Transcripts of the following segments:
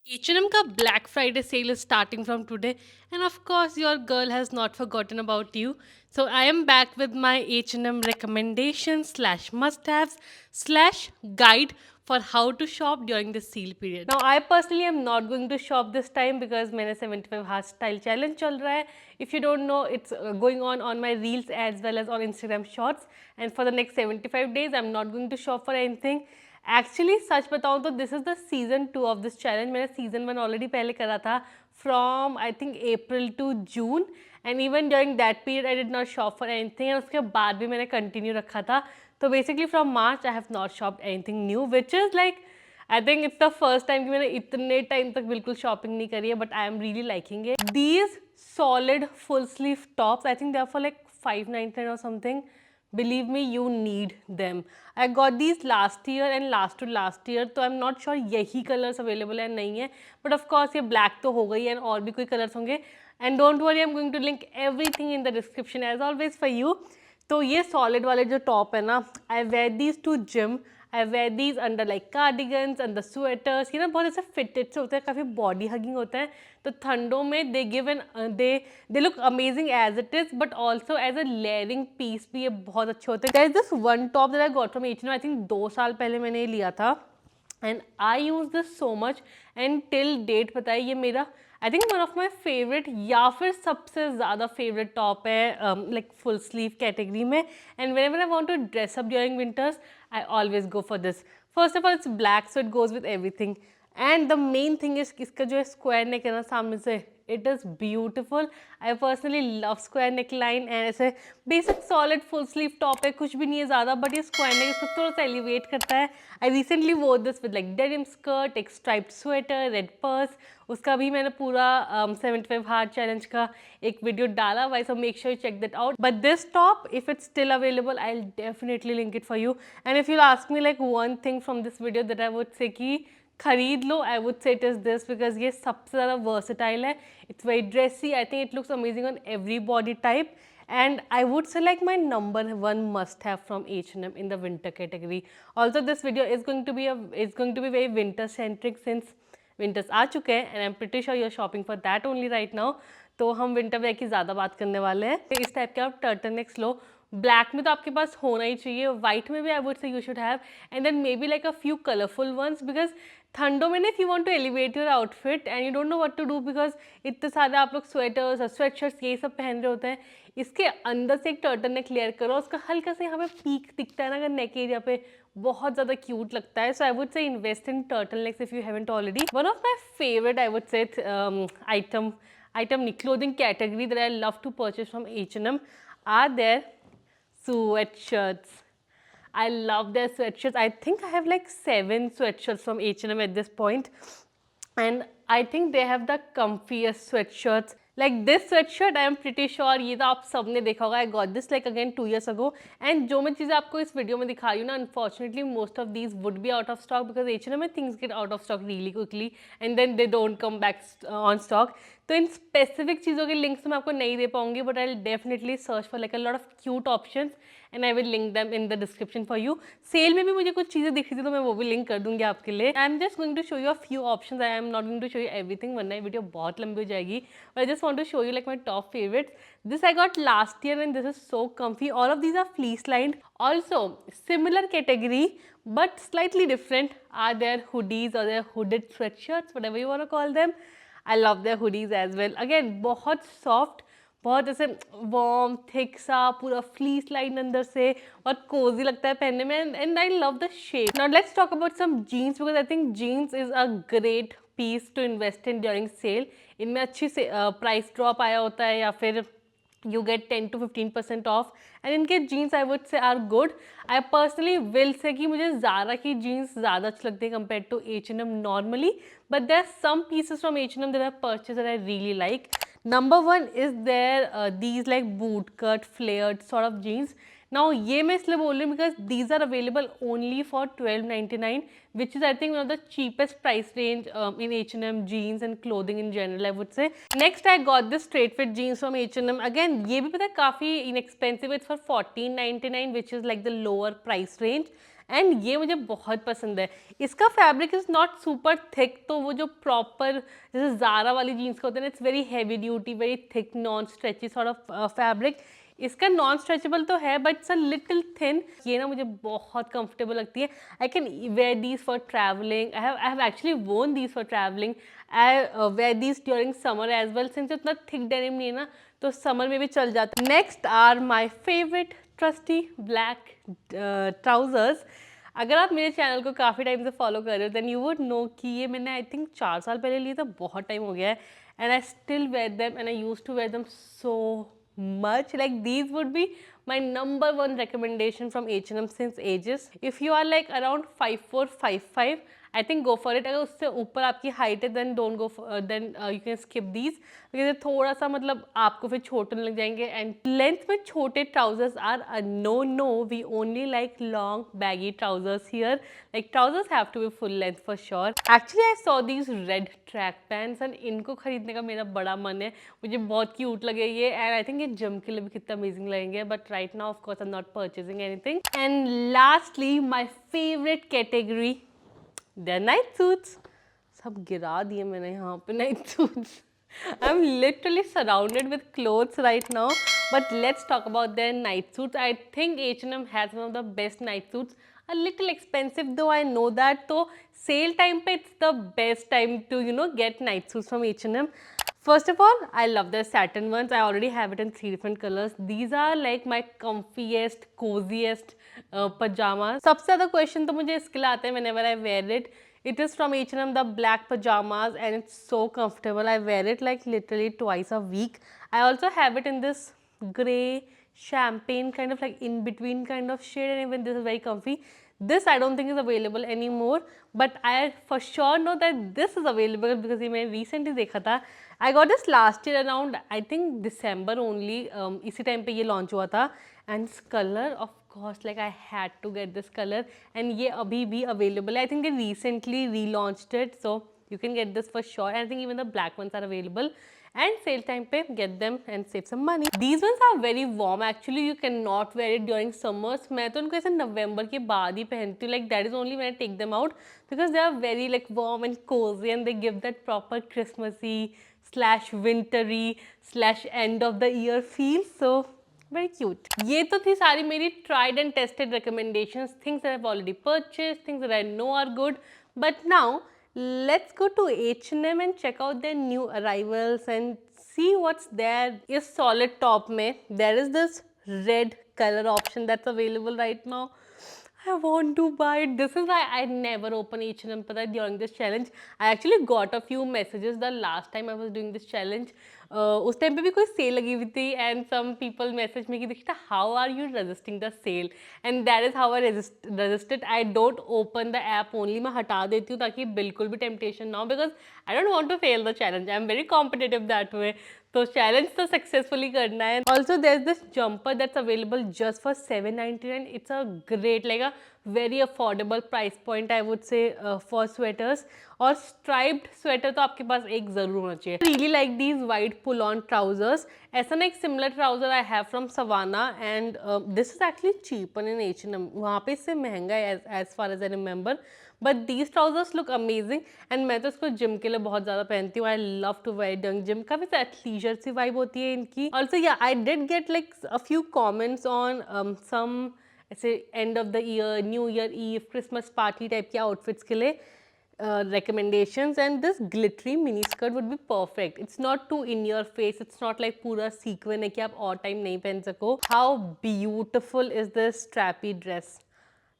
H&M ka Black Friday sale is starting from today, and of course your girl has not forgotten about you. So I am back with my H&M recommendations slash must-haves slash guide for how to shop during the sale period. Now I personally am not going to shop this time because मेरा 75 hard style challenge चल रहा है. If you don't know, it's going on my reels as well as on Instagram shorts, and for the next 75 days I'm not going to shop for anything. Actually सच बताऊँ तो this is the season 2 of this challenge. मैंने season 1 already पहले करा था from I think April to June, and even during that period I did not shop for anything, and उसके बाद भी मैंने कंटिन्यू रखा था. तो basically from March I have not shopped anything new, which is like I think it's the first time कि मैंने इतने टाइम तक बिल्कुल शॉपिंग नहीं करी है, but I am really liking it. These solid full sleeve tops, I think they are for like 599 or something. Believe me, you need them. I got these last year and last to last year, तो I'm not sure यही colors available है नहीं है, but of course ये black तो हो गई है, और भी कोई colors होंगे. And don't worry, I'm going to link everything in the description as always for you. तो ये solid वाले जो top है ना, I wear these to gym. I wear these under like cardigans, under sweaters. ये ना बहुत ऐसे fitted से होते हैं, काफ़ी body hugging होता है. तो ठंडों में they give an they look amazing as it is, but also as a layering piece भी ये बहुत अच्छे होते हैं. There is this one top that I got from H&M. I think 2 साल पहले मैंने ये लिया था. And I use this so much, and till date पता है ये मेरा I think one of my favourite या फिर सबसे ज़्यादा फेवरेट टॉप है लाइक फुल स्लीव कैटेगरी में. And whenever I want to dress up during winters I always go for this. First of all it's black, so it goes with everything, and the main thing is इसका जो है square neck है ना सामने से, it is beautiful. I personally love square neckline, and ऐसे basic solid full sleeve top है, कुछ भी नहीं है ज़्यादा, बट ये स्क्वायर नेक इसको थोड़ा सा एलिवेट करता है. आई रिसेंटली वोर this with like denim skirt, एक स्ट्राइप्ड स्वेटर, रेड पर्स. उसका भी मैंने पूरा 75 हार्ड चैलेंज का एक वीडियो डाला हुआ है, so make sure you check that out. But this top if it's still available I will definitely link it for you. And if you ask me like one thing from this video that I would say कि खरीद लो, I would say it is this, because ये सबसे ज़्यादा versatile है. It's very dressy, I think it looks amazing on every body type, and I would say like my number one must have from H&M in the winter category. Also this video is going to be very winter centric since winters आ चुके हैं, and I'm pretty sure you're shopping for that only right now. तो हम winter wear की ज़्यादा बात करने वाले हैं. तो इस टाइप के आप टर्टल नेक्स लो. ब्लैक में तो आपके पास होना ही चाहिए, वाइट में भी I would say you should have, and then maybe like a few colourful ones, because ठंडों में ना if you want to elevate your outfit and you don't know what to do, because इतने सारे आप लोग sweaters और sweat shirts ये सब पहन रहे होते हैं, इसके अंदर से एक टर्टल नेक लेयर करो, उसका हल्का से यहाँ पे पीक दिखता है ना अगर नेक एरिया पे, बहुत ज़्यादा क्यूट लगता है. So I would say invest in turtlenecks if you haven't already. One of my favourite I would say item clothing category that I love to purchase from H&M are their sweatshirts. I love their sweatshirts. I think I have like 7 sweatshirts from H&M at this point, and I think they have the comfiest sweatshirts. Like this sweatshirt, I am pretty sure ये तो आप सबने देखा होगा. I got this like again 2 years ago, and जो मैं चीज़ें आपको इस वीडियो में दिखा रही हूँ ना, unfortunately most of these would be out of stock because H&M में things get out of stock really quickly and then they don't come back on stock. तो इन स्पेसिफिक चीज़ों के लिंक्स मैं आपको नहीं दे पाऊंगी, but I will definitely search for like a lot of cute options and I will link them in the description for you. Sale में भी मुझे कुछ चीज़ें दिख रही थी तो मैं वो भी लिंक कर दूंगी आपके लिए. I am just going to show you a few options. I am not going to show you everything, वरना वीडियो बहुत लंबी हो जाएगी. But I just want to show you like my top favorites. This I got last year and this is so comfy. All of these are fleece lined. Also similar category but slightly different are their hoodies or their hooded sweatshirts, whatever you want to call them. I love their hoodies as well. Again बहुत soft, बहुत ऐसे warm, thick सा, पूरा fleece line अंदर से, बहुत cozy लगता है पहनने में, and I love the shape. Now let's talk about some jeans because I think jeans is a great piece to invest in during sale. इनमें अच्छी से प्राइस ड्रॉप आया होता है या फिर you get 10 to 15% off, and इनके jeans I would say are good. I personally will say कि मुझे Zara की jeans ज़्यादा अच्छी लगती है compared to H&M normally, but there are some pieces from H&M that I purchased that I really like. Number one is there these like boot cut flared sort of jeans. Now ये मैं इसलिए बोल रही हूँ because these are available only for 12.99, which is I think one of the cheapest price range in H&M jeans and clothing in general I would say. Next I got this straight fit jeans from H&M. Again ये भी पता है काफ़ी inexpensive. It's for 14.99, which is like the lower price range. And ये मुझे बहुत पसंद है। इसका fabric is not super thick, तो वो जो प्रॉपर जैसे ज़ारा वाली जीन्स का होता है ना, it's very heavy duty, very thick, non stretchy sort of fabric. इसका नॉन स्ट्रेचेबल तो है but it's a little thin. ये ना मुझे बहुत कंफर्टेबल लगती है। I can wear these for travelling, I have actually worn these for travelling. I wear these during summer as well, since इतना थिक डेनिम नहीं है ना, तो समर में भी चल जाता है। Next are my favourite trusty black trousers. अगर आप मेरे चैनल को काफ़ी टाइम से फॉलो कर रहे हो देन यू वुड नो कि ये मैंने आई थिंक 4 साल पहले लिए था, बहुत टाइम हो गया है, and I still wear them and I use to wear them so much. Like these would be my number one recommendation from H&M since ages. If you are like around 5'4", 5'5", I think go for it. अगर उससे ऊपर आपकी height है then don't go for then you can skip these because थोड़ा सा मतलब आपको फिर छोटे लग जाएंगे। एंड लेंथ में छोटे trousers are a no. We only like long baggy trousers here. Like trousers have to be full length for sure. Actually I saw these red track pants and इनको खरीदने का मेरा बड़ा मन है, मुझे बहुत क्यूट लगे ये, एंड आई थिंक ये जिम के लिए भी कितना अमेजिंग लगेंगे, but right now of course I am not purchasing anything. And lastly my favourite category, the night suits. सब गिरा दिए मैंने यहाँ पे night suits. I'm literally surrounded with clothes right now, but let's talk about their night suits. I think H&M has one of the best night suits. A little expensive though, I know that. So sale time pe it's the best time to get night suits from H&M. First of all, I love the satin ones. I already have it in 3 different colors. These are like my comfiest, coziest pajamas. सबसे ज़्यादा question तो मुझे इसके लिए आता है whenever I wear it. It is from H&M, the black pajamas, and it's so comfortable. I wear it like literally twice a week. I also have it in this grey champagne kind of like in between kind of shade, and even this is very comfy. This I don't think is available anymore, but I for sure know that this is available because ये मैंने recently देखा था. I got this last year around I think December only. इसी time पे ये launch हुआ था, and this color of course like I had to get this color, and ये अभी भी available है. I think they recently relaunched it, so you can get this for sure. And I think even the black ones are available. And sale time पे get them and save some money. These ones are very warm. Actually, you cannot wear it during summers. मैं तो उनको ऐसे नवंबर के बाद ही पहनती हूँ. Like that is only when I take them out because they are very like warm and cozy and they give that proper Christmassy slash wintry slash end of the year feel. So very cute. ये तो थी सारी मेरी tried and tested recommendations, things that I've already purchased, things that I know are good. But now let's go to H&M and check out their new arrivals and see what's there. इस solid top में there is this red color option that's available right now. I want to buy it. This is why I never open H&M पता है during this challenge. I actually got a few messages the last time I was doing this challenge. उस time पे भी कोई cell लगी हुई थी and some people message me कि दीक्षिता how are you resisting the sale, and that is how I resist it. I don't open the app only. मैं हटा देती हूँ ताकि बिल्कुल भी temptation ना हो because I don't want to fail the challenge. I'm very competitive that way. तो चैलेंज तो सक्सेसफुली करना है. Also there is this jumper that's available just for 799. It's a great like a very affordable price point I would say for sweaters. और striped sweater तो आपके पास एक ज़रूर होना चाहिए. Really like these white pull on trousers. ऐसा ना एक similar trouser I have from Savana and this is actually cheaper in H&M. वहाँ पे इससे महंगा है as far as I remember. But these trousers look amazing and मैं तो इसको जिम के लिए बहुत ज़्यादा पहनती हूँ. आई लव टू वेयर डंग जिम. काफ़ी एथलीजर सी वाइब होती है इनकी. Also yeah I did get like a few comments on some ऐसे end of the year, new year eve, Christmas party type के आउटफिट्स के लिए recommendations, and this glittery mini skirt would be perfect. It's not too in your face. It's not like पूरा sequin है कि आप और time नहीं पहन सको. How beautiful is this strappy dress?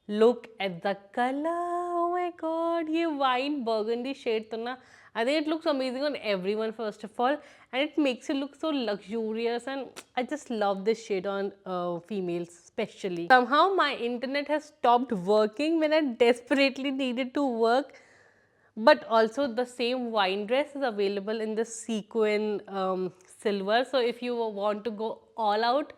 Look at the color. Oh my god, ये wine burgundy shade तो ना, I think it looks amazing on everyone first of all, and it makes it look so luxurious, and I just love this shade on females especially. Somehow my internet has stopped working when I desperately needed to work. But also the same wine dress is available in the sequin silver. So if you want to go all out,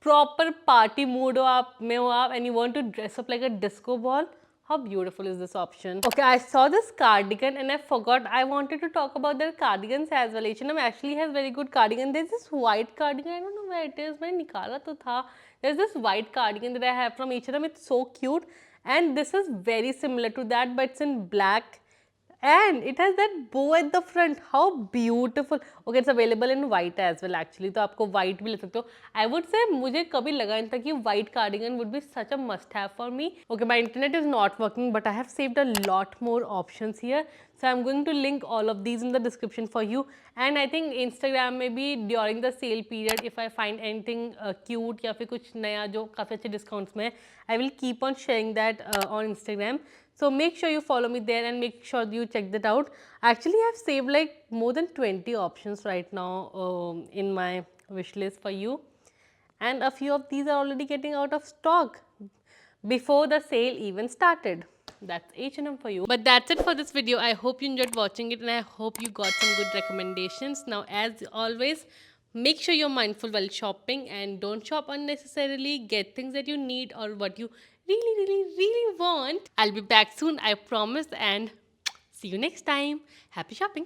proper party mood हो आप में हो आप and you want to dress up like a disco ball, how beautiful is this option. Okay, I saw this cardigan and I forgot I wanted to talk about their cardigans as well. H&M actually has very good cardigan. There's this white cardigan, I don't know where it is, मैंने निकाला तो था. There's this white cardigan that I have from H&M. It's so cute and this is very similar to that, but it's in black and it has that bow at the front. How beautiful. Okay, it's available in white as well actually, तो आपको white भी ले सकते हो. I would say मुझे कभी लगा नहीं था कि white cardigan would be such a must have for me. Okay, my internet is not working, but I have saved a lot more options here, so I'm going to link all of these in the description for you. And I think Instagram maybe during the sale period, if I find anything cute या फिर कुछ नया जो काफ़ी अच्छे discounts में है, I will keep on sharing that on Instagram. So make sure you follow me there and make sure you check that out. Actually, I've saved like more than 20 options right now in my wish list for you, and a few of these are already getting out of stock before the sale even started. That's H&M for you. But that's it for this video. I hope you enjoyed watching it and I hope you got some good recommendations. Now, as always, make sure you're mindful while shopping and don't shop unnecessarily. Get things that you need or what you really want. I'll be back soon, I promise, and see you next time. Happy shopping.